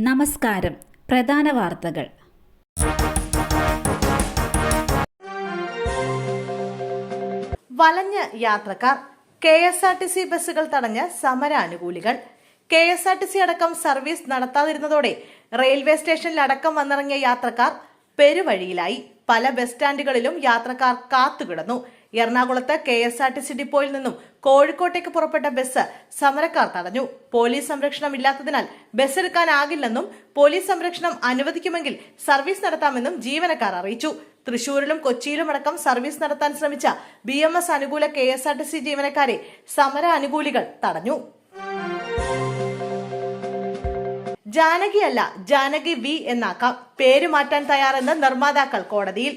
നമസ്കാരം. പ്രധാന വാർത്തകൾ. വലഞ്ഞ് യാത്രക്കാർ. KSRTC ബസ്സുകൾ തടഞ്ഞ് സമരാനുകൂലികൾ. KSRTC അടക്കം സർവീസ് നടത്താതിരുന്നതോടെ റെയിൽവേ സ്റ്റേഷനിലടക്കം വന്നിറങ്ങിയ യാത്രക്കാർ പെരുവഴിയിലായി. പല ബസ് സ്റ്റാൻഡുകളിലും യാത്രക്കാർ കാത്തുകിടന്നു. എറണാകുളത്ത് KSRTC ഡിപ്പോയിൽ നിന്നും കോഴിക്കോട്ടേക്ക് പുറപ്പെട്ട ബസ് സമരക്കാർ തടഞ്ഞു. പോലീസ് സംരക്ഷണം ഇല്ലാത്തതിനാൽ ബസ് എടുക്കാനാകില്ലെന്നും പോലീസ് സംരക്ഷണം അനുവദിക്കുമെങ്കിൽ സർവീസ് നടത്താമെന്നും ജീവനക്കാർ അറിയിച്ചു. തൃശൂരിലും കൊച്ചിയിലും അടക്കം സർവീസ് നടത്താൻ ശ്രമിച്ച BMS അനുകൂല KSRTC ജീവനക്കാരെ സമര അനുകൂലികൾ തടഞ്ഞു. ജാനകിയല്ല, ജാനകി V എന്നാക്കാം. പേര് മാറ്റാൻ തയ്യാറെന്ന് നിർമ്മാതാക്കൾ കോടതിയിൽ.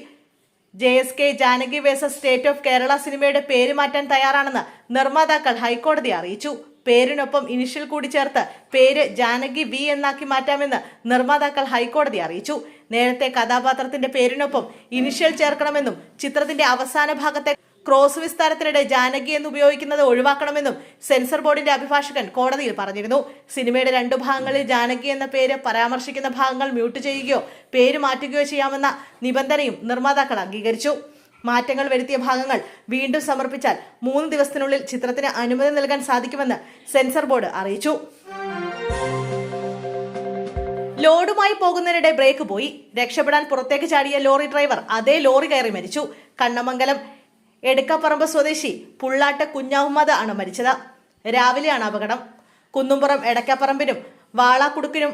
JSK Janaki versus state of Kerala സിനിമയുടെ പേര് മാറ്റാൻ തയ്യാറാണെന്ന് നിർമ്മാതാക്കൾ ഹൈക്കോടതിയെ അറിയിച്ചു. പേരിനൊപ്പം ഇനിഷ്യൽ കൂടി ചേർത്ത് പേര് ജാനകി V എന്നാക്കി മാറ്റാമെന്ന് നിർമ്മാതാക്കൾ ഹൈക്കോടതി അറിയിച്ചു. നേരത്തെ കഥാപാത്രത്തിന്റെ പേരിനൊപ്പം ഇനിഷ്യൽ ചേർക്കണമെന്നും ചിത്രത്തിന്റെ അവസാന ഭാഗത്തെ ക്രോസ് വിസ്താരത്തിനിടെ ജാനകി എന്ന് ഉപയോഗിക്കുന്നത് ഒഴിവാക്കണമെന്നും സെൻസർ ബോർഡിന്റെ അഭിഭാഷകൻ കോടതിയിൽ പറഞ്ഞിരുന്നു. സിനിമയുടെ 2 ഭാഗങ്ങളിൽ ജാനകി എന്ന പേര് പരാമർശിക്കുന്ന ഭാഗങ്ങൾ മ്യൂട്ട് ചെയ്യുകയോ പേര് മാറ്റുകയോ ചെയ്യാമെന്ന നിബന്ധനയും നിർമ്മാതാക്കൾ അംഗീകരിച്ചു. മാറ്റങ്ങൾ വരുത്തിയ ഭാഗങ്ങൾ വീണ്ടും സമർപ്പിച്ചാൽ 3 ദിവസത്തിനുള്ളിൽ ചിത്രത്തിന് അനുമതി നൽകാൻ സാധിക്കുമെന്ന് സെൻസർ ബോർഡ് അറിയിച്ചു. ലോഡുമായി പോകുന്നതിനിടെ ബ്രേക്ക് പോയി. രക്ഷപ്പെടാൻ പുറത്തേക്ക് ചാടിയ ലോറി ഡ്രൈവർ അതേ ലോറി കയറി മരിച്ചു. കണ്ണമംഗലം എടക്കപ്പറമ്പ് സ്വദേശി പുള്ളാട്ട് കുഞ്ഞഹമ്മദ് ആണ് മരിച്ചത്. രാവിലെയാണ് അപകടം. കുന്നുംപുറം എടക്കപ്പറമ്പിനും വാളാക്കുടുക്കിനും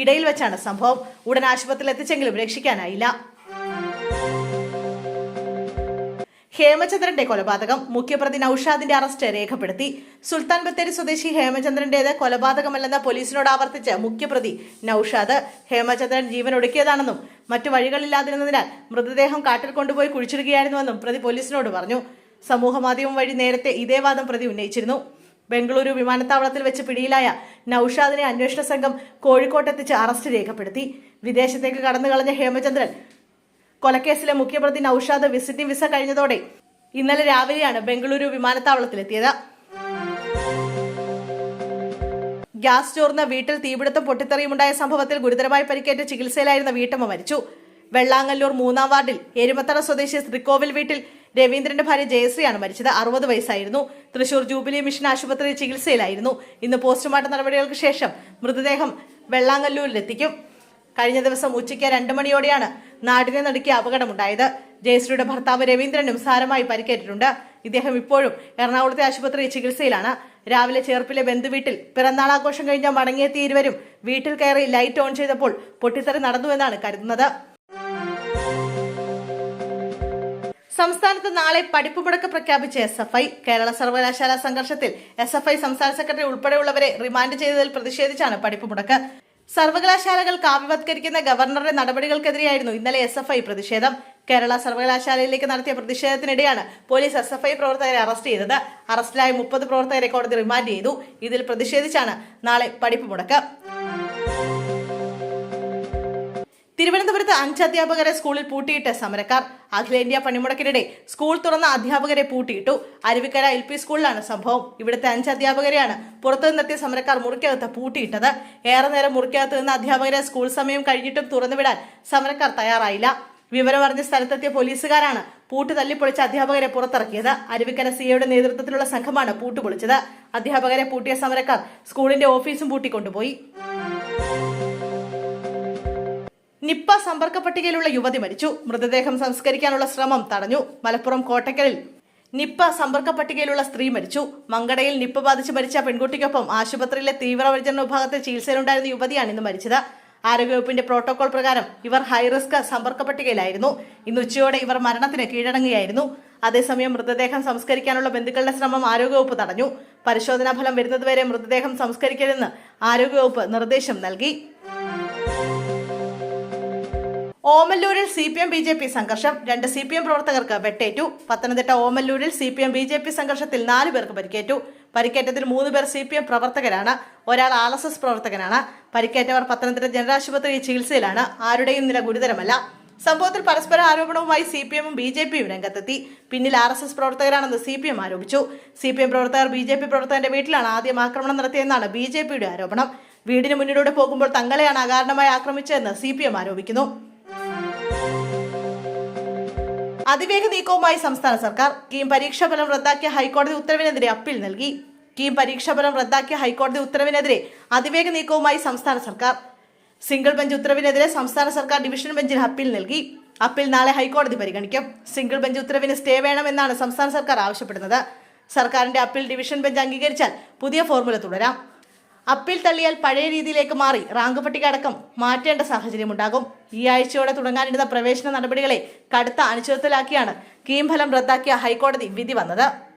ഇടയിൽ വെച്ചാണ് സംഭവം. ഉടൻ ആശുപത്രിയിൽ എത്തിച്ചെങ്കിലും രക്ഷിക്കാനായില്ല. ഹേമചന്ദ്രന്റെ കൊലപാതകം. മുഖ്യപ്രതി നൌഷാദിന്റെ അറസ്റ്റ് രേഖപ്പെടുത്തി. സുൽത്താൻ ബത്തേരി സ്വദേശി ഹേമചന്ദ്രന്റേത് കൊലപാതകമല്ലെന്ന് പോലീസിനോട് ആവർത്തിച്ച് മുഖ്യപ്രതി നൌഷാദ്. ഹേമചന്ദ്രൻ ജീവൻ ഒടുക്കിയതാണെന്നും മറ്റു വഴികളില്ലാതിരുന്നതിനാൽ മൃതദേഹം കാട്ടിൽ കൊണ്ടുപോയി കുഴിച്ചിടുകയായിരുന്നുവെന്നും പ്രതി പോലീസിനോട് പറഞ്ഞു. സമൂഹ മാധ്യമം വഴി നേരത്തെ ഇതേ വാദം പ്രതി ഉന്നയിച്ചിരുന്നു. ബംഗളൂരു വിമാനത്താവളത്തിൽ വെച്ച് പിടിയിലായ നൌഷാദിനെ അന്വേഷണ സംഘം കോഴിക്കോട്ടെത്തിച്ച് അറസ്റ്റ് രേഖപ്പെടുത്തി. വിദേശത്തേക്ക് കടന്നു കളഞ്ഞ ഹേമചന്ദ്രൻ കൊലക്കേസിലെ മുഖ്യപ്രതി നൌഷാദ് വിസിറ്റിംഗ് വിസ കഴിഞ്ഞതോടെ ഇന്നലെ രാവിലെയാണ് ബംഗളൂരു വിമാനത്താവളത്തിലെത്തിയത്. ഗ്യാസ് ചോർന്ന വീട്ടിൽ തീപിടുത്തം പൊട്ടിത്തെറിയുമുണ്ടായ സംഭവത്തിൽ ഗുരുതരമായി പരിക്കേറ്റ് ചികിത്സയിലായിരുന്ന വീട്ടമ്മ മരിച്ചു. വെള്ളാങ്ങല്ലൂർ 3-ാം വാർഡിൽ എരുമത്തറ സ്വദേശി ശ്രീകോവിൽ വീട്ടിൽ രവീന്ദ്രന്റെ ഭാര്യ ജയശ്രീയാണ് മരിച്ചത്. 60 വയസ്സായിരുന്നു. തൃശൂർ ജൂബിലി മിഷൻ ആശുപത്രിയിൽ ചികിത്സയിലായിരുന്നു. ഇന്ന് പോസ്റ്റ്മോർട്ടം നടപടികൾക്ക് ശേഷം മൃതദേഹം വെള്ളാങ്ങല്ലൂരിലെത്തിക്കും. കഴിഞ്ഞ ദിവസം ഉച്ചയ്ക്ക് 2 മണിയോടെയാണ് നാടിനെ നടുക്കിയ അപകടമുണ്ടായത്. ജയശ്രീയുടെ ഭർത്താവ് രവീന്ദ്രനും സാരമായി പരിക്കേറ്റിട്ടുണ്ട്. ഇദ്ദേഹം ഇപ്പോഴും എറണാകുളത്തെ ആശുപത്രിയിൽ ചികിത്സയിലാണ്. രാവിലെ ചേർപ്പിലെ ബന്ധുവീട്ടിൽ പിറന്നാളാഘോഷം കഴിഞ്ഞ മടങ്ങിയെത്തിയ ഇരുവരും വീട്ടിൽ കയറി ലൈറ്റ് ഓൺ ചെയ്തപ്പോൾ പൊട്ടിത്തെറി നടന്നുവെന്നാണ് കരുതുന്നത്. സംസ്ഥാനത്ത് നാളെ പഠിപ്പ് മുടക്ക് പ്രഖ്യാപിച്ച SFI. കേരള സർവകലാശാല സംഘർഷത്തിൽ SFI സംസ്ഥാന സെക്രട്ടറി ഉൾപ്പെടെയുള്ളവരെ റിമാൻഡ് ചെയ്തതിൽ പ്രതിഷേധിച്ചാണ് പഠിപ്പ് മുടക്ക്. സർവകലാശാലകൾ കാവ്യവത്കരിക്കുന്ന ഗവർണറുടെ നടപടികൾക്കെതിരെയായിരുന്നു ഇന്നലെ SFI പ്രതിഷേധം. കേരള സർവകലാശാലയിലേക്ക് നടത്തിയ പ്രതിഷേധത്തിനിടെയാണ് പോലീസ് SFI പ്രവർത്തകരെ അറസ്റ്റ് ചെയ്തത്. അറസ്റ്റിലായ 30 പ്രവർത്തകരെ കോടതി റിമാൻഡ് ചെയ്തു. ഇതിൽ പ്രതിഷേധിച്ചാണ് നാളെ പഠിപ്പ് മുടക്ക്. തിരുവനന്തപുരത്ത് 5 അധ്യാപകരെ സ്കൂളിൽ പൂട്ടിയിട്ട് സമരക്കാർ. അഖിലേന്ത്യാ പണിമുടക്കിനിടെ സ്കൂൾ തുറന്ന അധ്യാപകരെ പൂട്ടിയിട്ടു. അരുവിക്കര LP സ്കൂളിലാണ് സംഭവം. ഇവിടുത്തെ 5 അധ്യാപകരെയാണ് പുറത്തുനിന്നെത്തിയ സമരക്കാർ മുറിക്കകത്ത് പൂട്ടിയിട്ടത്. ഏറെ നേരം മുറിക്കകത്ത് നിന്ന് അധ്യാപകരെ സ്കൂൾ സമയം കഴിഞ്ഞിട്ടും തുറന്നുവിടാൻ സമരക്കാർ തയ്യാറായില്ല. വിവരമറിഞ്ഞ സ്ഥലത്തെത്തിയ പോലീസുകാരാണ് പൂട്ട് തല്ലിപ്പൊളിച്ച അധ്യാപകരെ പുറത്തിറക്കിയത്. അരുവിക്കര CAയുടെ നേതൃത്വത്തിലുള്ള സംഘമാണ് പൂട്ട് പൊളിച്ചത്. അധ്യാപകരെ പൂട്ടിയ സമരക്കാർ സ്കൂളിന്റെ ഓഫീസും പൂട്ടിക്കൊണ്ടുപോയി. നിപ്പ സമ്പർക്ക പട്ടികയിലുള്ള യുവതി മരിച്ചു. മൃതദേഹം സംസ്കരിക്കാനുള്ള ശ്രമം തടഞ്ഞു. മലപ്പുറം കോട്ടക്കലിൽ നിപ്പ സമ്പർക്ക പട്ടികയിലുള്ള സ്ത്രീ മരിച്ചു. മങ്കടയിൽ നിപ്പ ബാധിച്ച് മരിച്ച പെൺകുട്ടിക്കൊപ്പം ആശുപത്രിയിലെ തീവ്രപരിചരണ വിഭാഗത്തിൽ ചികിത്സയിലുണ്ടായിരുന്ന യുവതിയാണ് ഇന്ന് മരിച്ചത്. ആരോഗ്യവകുപ്പിന്റെ പ്രോട്ടോകോൾ പ്രകാരം ഇവർ ഹൈറിസ്ക് സമ്പർക്ക പട്ടികയിലായിരുന്നു. ഇന്ന് ഉച്ചയോടെ ഇവർ മരണത്തിന് കീഴടങ്ങുകയായിരുന്നു. അതേസമയം മൃതദേഹം സംസ്കരിക്കാനുള്ള ബന്ധുക്കളുടെ ശ്രമം ആരോഗ്യവകുപ്പ് തടഞ്ഞു. പരിശോധനാ ഫലം വരുന്നതുവരെ മൃതദേഹം സംസ്കരിക്കരുതെന്ന് ആരോഗ്യവകുപ്പ് നിർദ്ദേശം നൽകി. ഓമല്ലൂരിൽ CPM BJP സംഘർഷം. 2 CPM പ്രവർത്തകർക്ക് വെട്ടേറ്റു. പത്തനംതിട്ട ഓമല്ലൂരിൽ CPM BJP സംഘർഷത്തിൽ 4 പേർക്ക് പരിക്കേറ്റു. പരിക്കേറ്റതിൽ 3 പേർ CPM പ്രവർത്തകരാണ്. ഒരാൾ RSS പ്രവർത്തകനാണ്. പരിക്കേറ്റവർ പത്തനംതിട്ട ജനറൽ ആശുപത്രിയിൽ ചികിത്സയിലാണ്. ആരുടെയും നില ഗുരുതരമല്ല. സംഭവത്തിൽ പരസ്പര ആരോപണവുമായി CPMഉം BJPയും രംഗത്തെത്തി. പിന്നിൽ RSS പ്രവർത്തകരാണെന്ന് CPM ആരോപിച്ചു. CPM പ്രവർത്തകർ BJP പ്രവർത്തകന്റെ വീട്ടിലാണ് ആദ്യം ആക്രമണം നടത്തിയെന്നാണ് BJPയുടെ ആരോപണം. വീടിന് മുന്നിലൂടെ പോകുമ്പോൾ തങ്ങളെയാണ് അകാരണമായി ആക്രമിച്ചതെന്ന് CPM ആരോപിക്കുന്നു. അതിവേഗ നീക്കവുമായി സംസ്ഥാന സർക്കാർ. കീം പരീക്ഷാഫലം റദ്ദാക്കിയ ഹൈക്കോടതി ഉത്തരവിനെതിരെ അപ്പീൽ നൽകി. കീം പരീക്ഷാഫലം റദ്ദാക്കിയ ഹൈക്കോടതി ഉത്തരവിനെതിരെ അതിവേഗ നീക്കവുമായി സംസ്ഥാന സർക്കാർ. സിംഗിൾ ബെഞ്ച് ഉത്തരവിനെതിരെ സംസ്ഥാന സർക്കാർ ഡിവിഷൻ ബെഞ്ചിന് അപ്പീൽ നൽകി. അപ്പീൽ നാളെ ഹൈക്കോടതി പരിഗണിക്കും. സിംഗിൾ ബെഞ്ച് ഉത്തരവിന് സ്റ്റേ വേണമെന്നാണ് സംസ്ഥാന സർക്കാർ ആവശ്യപ്പെടുന്നത്. സർക്കാരിന്റെ അപ്പീൽ ഡിവിഷൻ ബെഞ്ച് അംഗീകരിച്ചാൽ പുതിയ ഫോർമുല തുടരാം. അപ്പീൽ തള്ളിയാൽ പഴയ രീതിയിലേക്ക് മാറി റാങ്ക് പട്ടിക അടക്കം മാറ്റേണ്ട സാഹചര്യമുണ്ടാകും. ഈ ആഴ്ചയോടെ തുടങ്ങാനിരുന്ന പ്രവേശന നടപടികളെ കടുത്ത അനിശ്ചിതത്വത്തിലാക്കിയാണ് കീം ഫലം റദ്ദാക്കിയ ഹൈക്കോടതി വിധി വന്നത്.